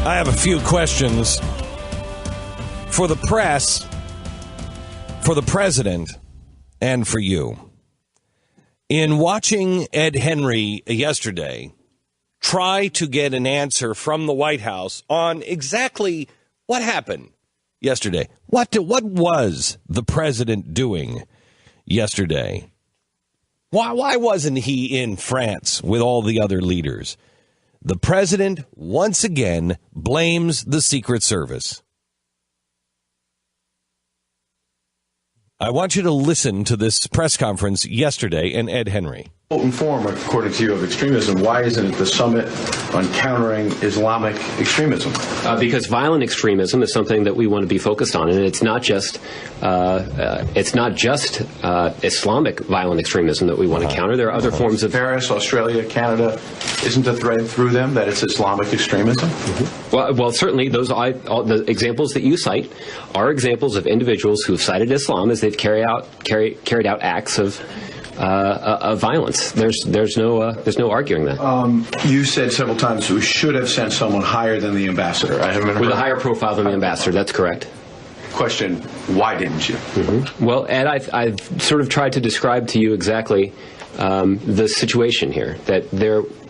I have a few questions for the press, for the president, and for you. In watching Ed Henry yesterday try to get an answer from the White House on exactly what happened yesterday, what was the president doing yesterday? Why wasn't he in France with all the other leaders? The president, once again, blames the Secret Service. I want you to listen to this press conference yesterday and Ed Henry. Potent form, according to you, of extremism. Why isn't it the summit on countering Islamic extremism? Because violent extremism is something that we want to be focused on, and it's not just Islamic violent extremism that we want to counter. There are other forms of Paris, Australia, Canada. Isn't the thread through them that it's Islamic extremism? Well, certainly all the examples that you cite are examples of individuals who have cited Islam as they've carried out acts of violence. There's no arguing that. You said several times we should have sent someone higher than the ambassador. I haven't with a higher profile than the ambassador. That's correct. Question: why didn't you? Well, Ed, I've sort of tried to describe to you exactly the situation here. That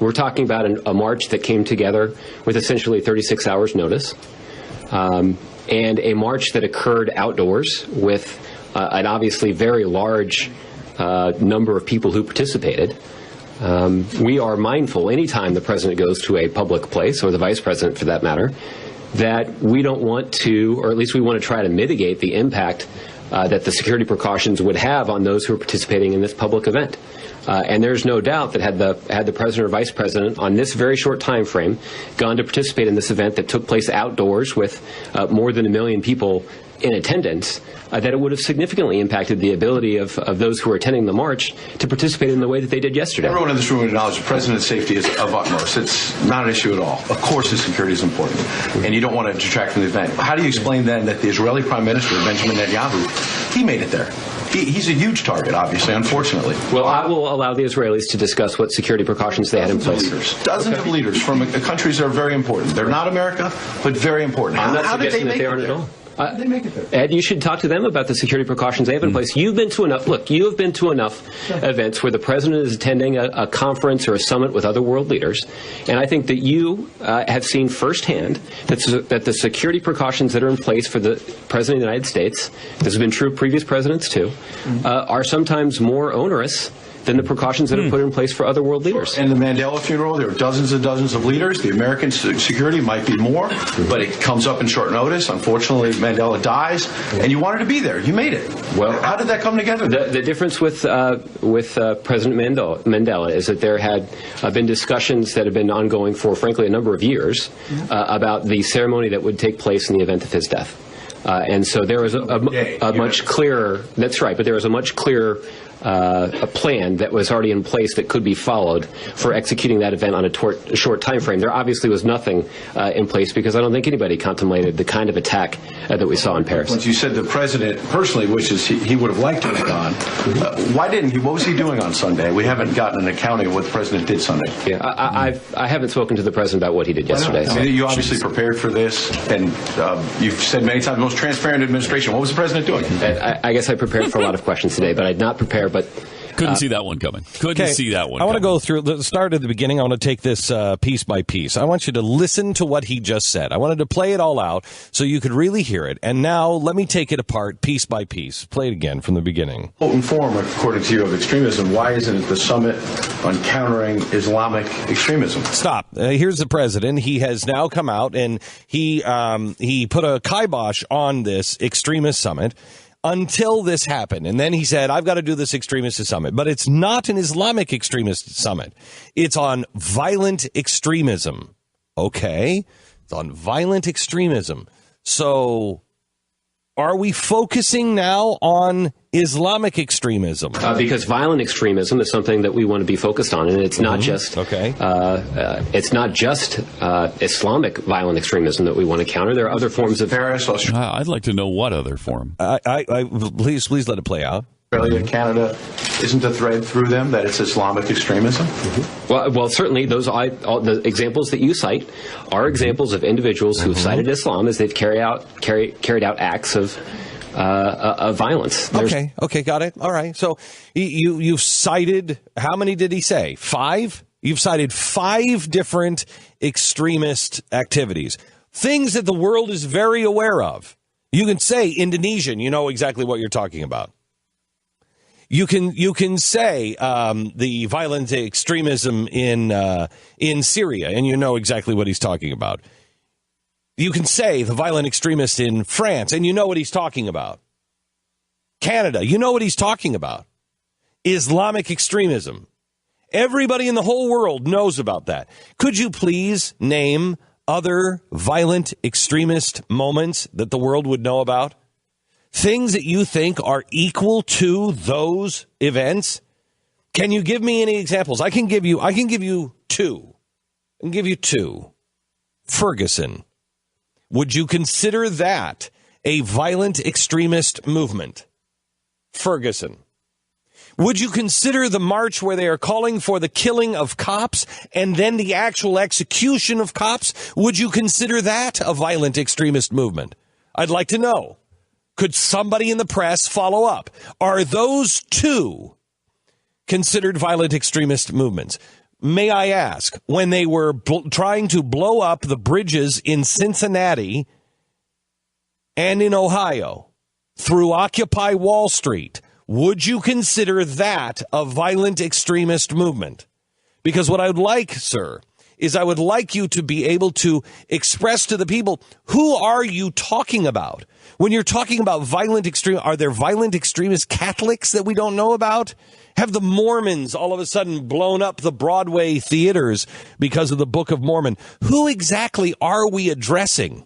we're talking about a march that came together with essentially 36 hours notice, and a march that occurred outdoors with an obviously very large number of people who participated. We are mindful anytime the president goes to a public place, or the vice president for that matter, that we don't want to, or at least we want to try to mitigate the impact that the security precautions would have on those who are participating in this public event. And there's no doubt that had the president or vice president on this very short time frame gone to participate in this event that took place outdoors with more than 1 million people in attendance, that it would have significantly impacted the ability of those who are attending the march to participate in the way that they did yesterday. Everyone in this room acknowledges the president's safety is of utmost. It's not an issue at all. Of course his security is important, and you don't want to detract from the event. How do you explain then that the Israeli Prime Minister, Benjamin Netanyahu, he made it there? He's a huge target, obviously, unfortunately. Well, I will allow the Israelis to discuss what security precautions they had in place. Dozens of leaders from countries that are very important. They're not America, but very important. I'm not suggesting that they aren't at all. Ed, you should talk to them about the security precautions they have in place. You've been to enough. Look, you have been to enough events where the president is attending a conference or a summit with other world leaders, and I think that you have seen firsthand that the security precautions that are in place for the president of the United States, this has been true of previous presidents too, are sometimes more onerous than the precautions that are put in place for other world leaders. And the Mandela funeral, there were dozens and dozens of leaders. The American security might be more, but it comes up in short notice. Unfortunately, Mandela dies, and you wanted to be there. You made it. Well, how did that come together? The difference with President Mandela is that there had been discussions that have been ongoing for, frankly, a number of years about the ceremony that would take place in the event of his death. And so there was a much clearer, that's right, but there was a much clearer a plan that was already in place that could be followed for executing that event on a short time frame. There obviously was nothing in place because I don't think anybody contemplated the kind of attack that we saw in Paris. Once you said the president personally wishes he would have liked to have gone, why didn't he? What was he doing on Sunday? We haven't gotten an accounting of what the president did Sunday. Yeah, I haven't spoken to the president about what he did yesterday. So. You obviously prepared for this, and you've said many times, the most transparent administration. What was the president doing? I guess I prepared for a lot of questions today, but I'd not prepared. But couldn't see that one coming. Couldn't see that one. I want to go through the start at the beginning. I want to take this piece by piece. I want you to listen to what he just said. I wanted to play it all out so you could really hear it. And now let me take it apart piece by piece. Play it again from the beginning. Potent form, according to you, of extremism. Why isn't it the summit on countering Islamic extremism? Stop. Here's the president. He has now come out and he put a kibosh on this extremist summit until this happened. And then he said, I've got to do this extremist summit. But it's not an Islamic extremist summit. It's on violent extremism. Okay? It's on violent extremism. So are we focusing now on Islamic extremism? Because violent extremism is something that we want to be focused on, and it's not just it's not just Islamic violent extremism that we want to counter. There are other forms of Paris, Australia. I'd like to know what other form. Please let it play out. Australia, Canada, isn't a thread through them that it's Islamic extremism? Well, certainly all the examples that you cite are examples of individuals who have cited Islam as they've carried out acts of violence. Okay, got it. All right. So you've cited, how many did he say? 5? You've cited 5 different extremist activities, things that the world is very aware of. You can say Indonesian, you know exactly what you're talking about. You can say the violent extremism in Syria, and you know exactly what he's talking about. You can say the violent extremist in France, and you know what he's talking about. Canada, you know what he's talking about. Islamic extremism. Everybody in the whole world knows about that. Could you please name other violent extremist moments that the world would know about? Things that you think are equal to those events? Can you give me any examples? I can give you 2. I can give you 2. Ferguson. Would you consider that a violent extremist movement? Ferguson. Would you consider the march where they are calling for the killing of cops and then the actual execution of cops? Would you consider that a violent extremist movement? I'd like to know. Could somebody in the press follow up? Are those 2 considered violent extremist movements? May I ask, when they were trying to blow up the bridges in Cincinnati and in Ohio through Occupy Wall Street, would you consider that a violent extremist movement? Because what I would like, sir, is I would like you to be able to express to the people, who are you talking about? When you're talking about violent extreme, are there violent extremist Catholics that we don't know about? Have the Mormons all of a sudden blown up the Broadway theaters because of the Book of Mormon? Who exactly are we addressing?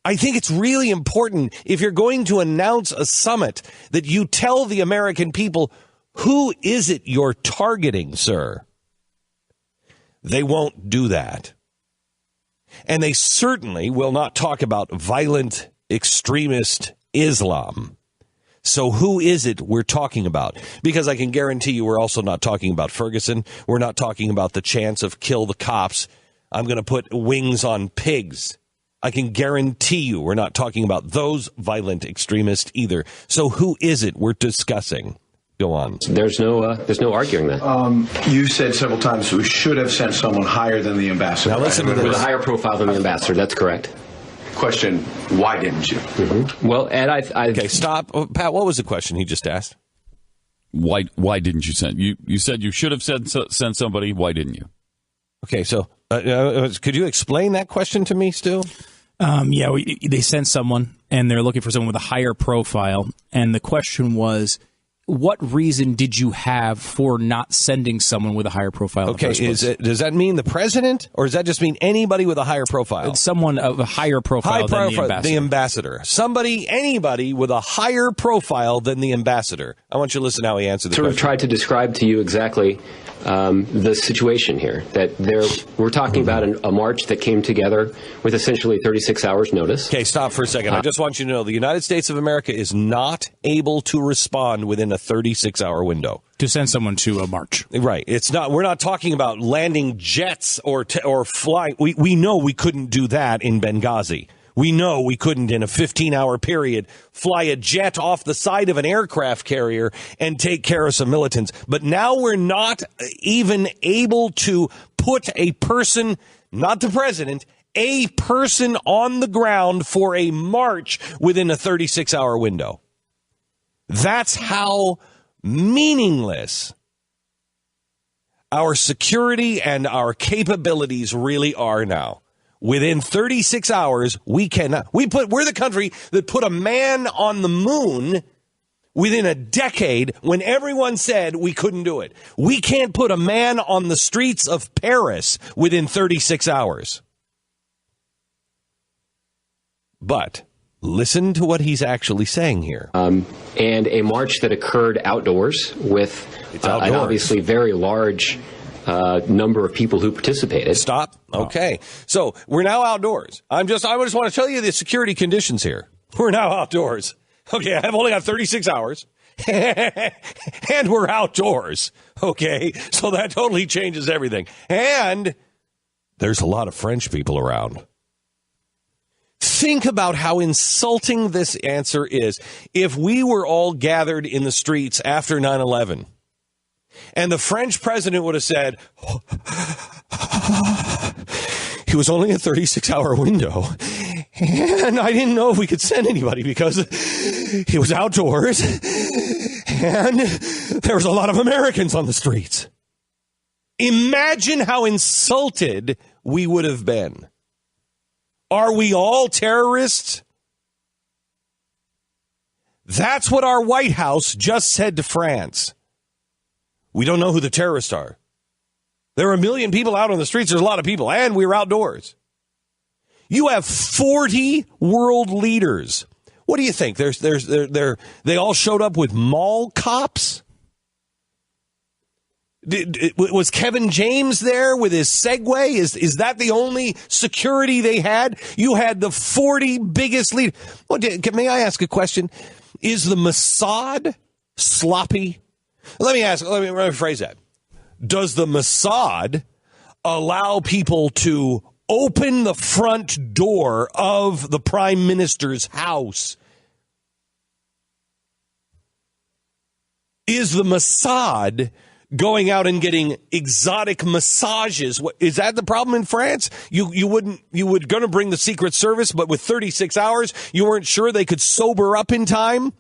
I think it's really important, if you're going to announce a summit, that you tell the American people, who is it you're targeting, sir? They won't do that. And they certainly will not talk about violent extremist Islam. So who is it we're talking about? Because I can guarantee you we're also not talking about Ferguson. We're not talking about the chance of kill the cops. I'm going to put wings on pigs. I can guarantee you we're not talking about those violent extremists either. So who is it we're discussing? Go on. There's no arguing that. You said several times we should have sent someone higher than the ambassador. Now listen to this. With a higher profile than the ambassador. That's correct. Question, why didn't you? Mm-hmm. Well, Ed, Okay, stop. Pat, what was the question he just asked? Why didn't you send? You said you should have sent somebody. Why didn't you? Okay, so could you explain that question to me, Stu? They sent someone, and they're looking for someone with a higher profile. And the question was, what reason did you have for not sending someone with a higher profile? Okay, does that mean the president, or does that just mean anybody with a higher profile? It's someone of a higher profile than the ambassador. The ambassador. Anybody with a higher profile than the ambassador. I want you to listen how he answered the question. Sort of tried to describe to you exactly the situation here, that we're talking about a march that came together with essentially 36 hours notice. Okay, stop for a second. I just want you to know the United States of America is not able to respond within a 36-hour window. To send someone to a march. Right. It's not. We're not talking about landing jets or flying. We know we couldn't do that in Benghazi. We know we couldn't, in a 15-hour period, fly a jet off the side of an aircraft carrier and take care of some militants. But now we're not even able to put a person, not the president, a person on the ground for a march within a 36-hour window. That's how meaninless our security and our capabilities really are now. Within 36 hours, we cannot. We're the country that put a man on the moon within a decade when everyone said we couldn't do it. We can't put a man on the streets of Paris within 36 hours. But listen to what he's actually saying here. And a march that occurred outdoors with an obviously very large number of people who participated. Stop. Okay. So we're now outdoors. I just want to tell you the security conditions here. We're now outdoors. Okay. I've only got 36 hours. And we're outdoors. Okay. So that totally changes everything. And there's a lot of French people around. Think about how insulting this answer is. If we were all gathered in the streets after 9/11 and the French president would have said, it was only a 36-hour window, and I didn't know if we could send anybody because it was outdoors, and there was a lot of Americans on the streets. Imagine how insulted we would have been. Are we all terrorists? That's what our White House just said to France. We don't know who the terrorists are. There are 1 million people out on the streets. There's a lot of people, and we were outdoors. You have 40 world leaders. What do you think? They all showed up with mall cops? Was Kevin James there with his Segway? Is that the only security they had? You had the 40 biggest leaders. Well, may I ask a question? Is the Mossad sloppy? Let me rephrase that. Does the Mossad allow people to open the front door of the prime minister's house? Is the Mossad going out and getting exotic massages? Is that the problem in France? You were going to bring the Secret Service, but with 36 hours, you weren't sure they could sober up in time?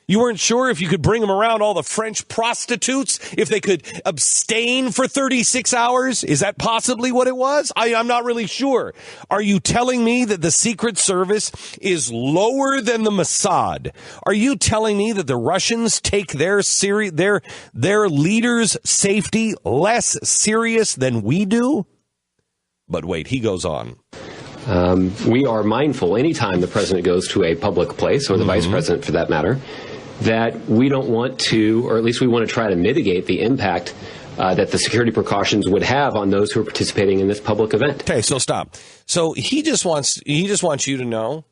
You weren't sure if you could bring them around all the French prostitutes, if they could abstain for 36 hours? Is that possibly what it was? I'm not really sure. Are you telling me that the Secret Service is lower than the Mossad? Are you telling me that the Russians take their leaders' safety less serious than we do? But wait, he goes on. We are mindful anytime the president goes to a public place, or the vice president for that matter, that we don't want to, or at least we want to try to mitigate the impact that the security precautions would have on those who are participating in this public event. Okay, so stop. So he just wants you to know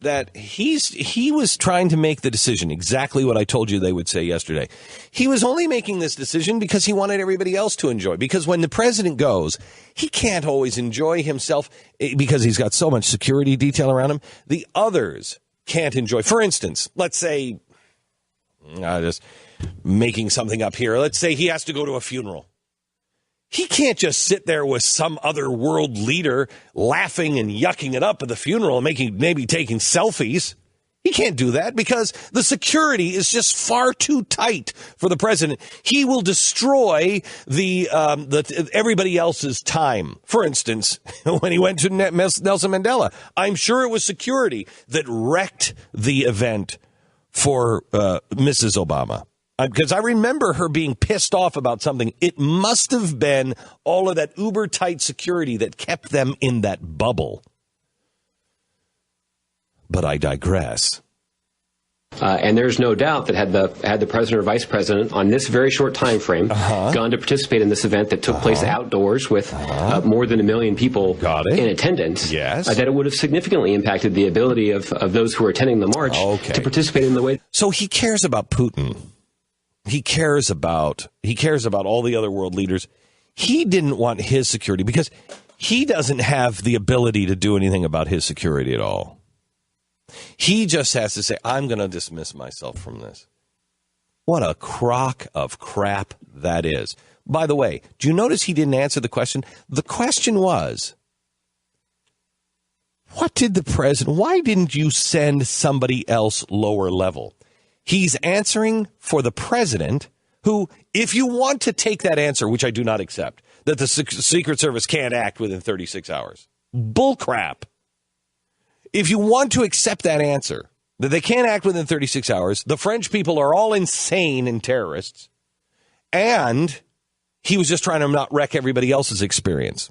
that he was trying to make the decision, exactly what I told you they would say yesterday. He was only making this decision because he wanted everybody else to enjoy. Because when the president goes, he can't always enjoy himself because he's got so much security detail around him. The others can't enjoy. For instance, let's say, just making something up here. Let's say he has to go to a funeral. He can't just sit there with some other world leader laughing and yucking it up at the funeral and maybe taking selfies. He can't do that because the security is just far too tight for the president. He will destroy the everybody else's time. For instance, when he went to Nelson Mandela, I'm sure it was security that wrecked the event for Mrs. Obama. Because I remember her being pissed off about something. It must have been all of that uber tight security that kept them in that bubble. But I digress. And there's no doubt that had the president or vice president on this very short time frame gone to participate in this event that took place outdoors with more than 1 million people in attendance, that it would have significantly impacted the ability of those who were attending the march to participate in the way. So he cares about Putin. He cares about all the other world leaders. He didn't want his security because he doesn't have the ability to do anything about his security at all. He just has to say, I'm going to dismiss myself from this. What a crock of crap that is. By the way, do you notice he didn't answer the question? The question was, why didn't you send somebody else lower level? He's answering for the president, who, if you want to take that answer, which I do not accept, that the Secret Service can't act within 36 hours. Bullcrap. If you want to accept that answer, that they can't act within 36 hours, the French people are all insane and terrorists, and he was just trying to not wreck everybody else's experience.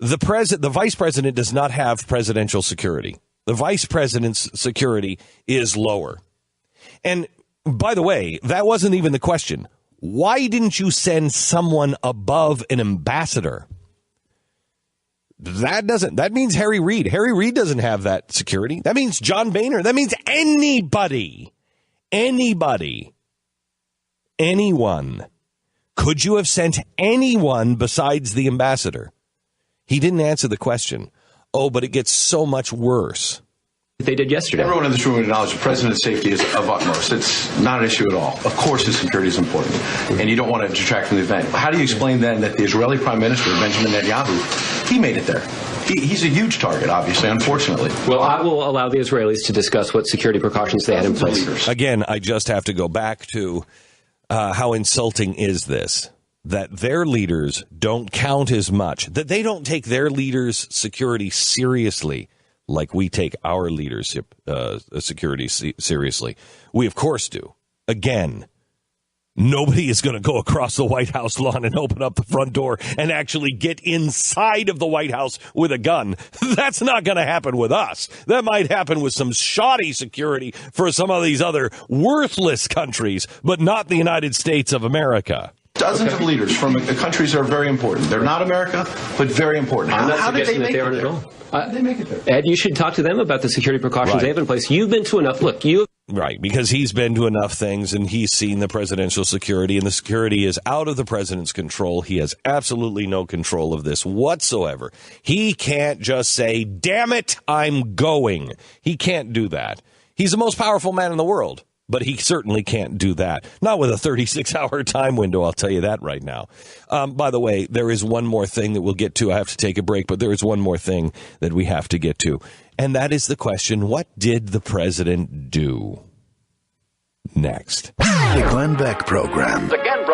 The vice president does not have presidential security. The vice president's security is lower. And by the way, that wasn't even the question. Why didn't you send someone above an ambassador? That means Harry Reid. Harry Reid doesn't have that security. That means John Boehner. That means anybody anyone? Could you have sent anyone besides the ambassador? He didn't answer the question. Oh, but it gets so much worse. They did yesterday. Everyone in this room would acknowledge the president's safety is of utmost. It's not an issue at all. Of course his security is important, and you don't want to detract from the event. How do you explain then that the Israeli Prime Minister, Benjamin Netanyahu, he made it there? He's a huge target, obviously, unfortunately. Well, I will allow the Israelis to discuss what security precautions they had in place. Again, I just have to go back to how insulting is this? That their leaders don't count as much, that they don't take their leaders' security seriously like we take our leadership security seriously. We, of course, do. Again, nobody is going to go across the White House lawn and open up the front door and actually get inside of the White House with a gun. That's not going to happen with us. That might happen with some shoddy security for some of these other worthless countries, but not the United States of America. Dozens of leaders from countries that are very important. They're not America, but very important. How did they make it there? How did they make it there? Ed, you should talk to them about the security precautions they have in place. You've been to enough. Look, Right, because he's been to enough things and he's seen the presidential security, and the security is out of the president's control. He has absolutely no control of this whatsoever. He can't just say, damn it, I'm going. He can't do that. He's the most powerful man in the world, but he certainly can't do that. Not with a 36-hour time window, I'll tell you that right now. By the way, there is one more thing that we'll get to. I have to take a break, but there is one more thing that we have to get to. And that is the question, what did the president do? Next. The Glenn Beck Program.